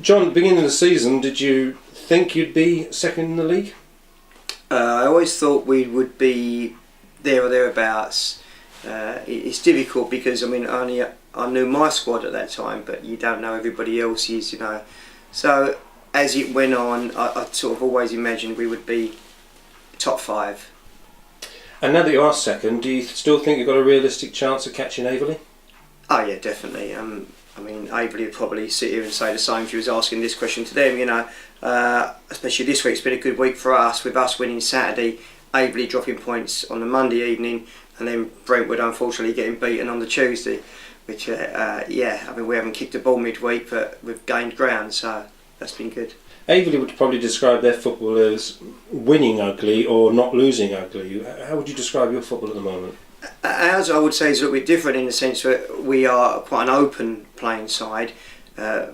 John, at the beginning of the season, did you think you'd be second in the league? I always thought we would be there or thereabouts. It's difficult because only I knew my squad at that time, but you don't know everybody else's, So as it went on, I sort of always imagined we would be top 5. And now that you are second, do you still think you've got a realistic chance of catching Averley? Oh yeah, definitely. Averley would probably sit here and say the same if you was asking this question to them. Especially this week, it's been a good week for us, with us winning Saturday, Averley dropping points on the Monday evening, and then Brentwood unfortunately getting beaten on the Tuesday. Which, we haven't kicked a ball midweek, but we've gained ground, so that's been good. Averley would probably describe their football as winning ugly or not losing ugly. How would you describe your football at the moment? Ours, I would say, is a little bit different in the sense that we are quite an open playing side.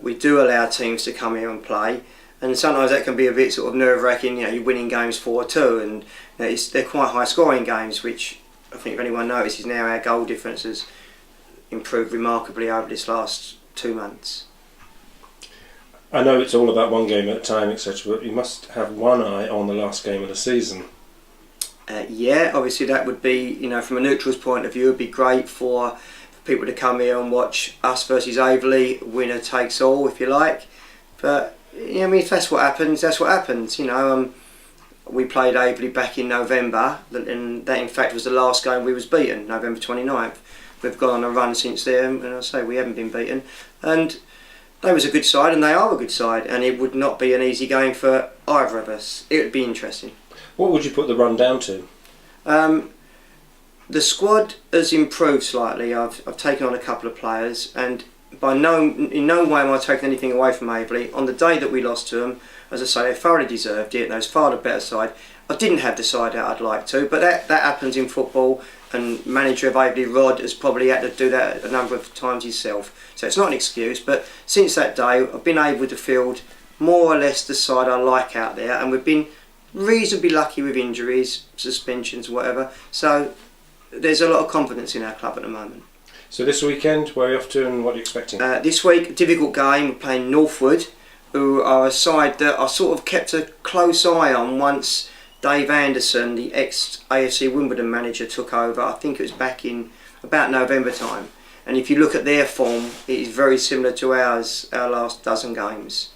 We do allow teams to come here and play, and sometimes that can be a bit sort of nerve-wracking. You're winning games 4-2, and they're quite high-scoring games, which I think if anyone notices now, our goal difference has improved remarkably over this last 2 months. I know it's all about one game at a time, etc., but you must have one eye on the last game of the season. Obviously that would be, from a neutral's point of view, it would be great for people to come here and watch us versus Averley, winner takes all, if you like. But if that's what happens, that's what happens. We played Averley back in November, and that in fact was the last game we was beaten, November 29th. We've gone on a run since then, and I say we haven't been beaten. And they was a good side, and they are a good side, and it would not be an easy game for either of us. It would be interesting. What would you put the run down to? The squad has improved slightly. I've taken on a couple of players, and in no way am I taking anything away from Averley. On the day that we lost to them, as I say, they thoroughly deserved it, and they was far the better side. I didn't have the side out I'd like to, but that happens in football, and manager of Averley, Rod, has probably had to do that a number of times himself. So it's not an excuse, but since that day I've been able to field more or less the side I like out there, and we've been reasonably lucky with injuries, suspensions, whatever. So there's a lot of confidence in our club at the moment. So this weekend, where are you off to and what are you expecting? This week, a difficult game. We're playing Northwood, who are a side that I sort of kept a close eye on once Dave Anderson, the ex-AFC Wimbledon manager, took over. I think it was back in about November time. And if you look at their form, it is very similar to ours, our last dozen games.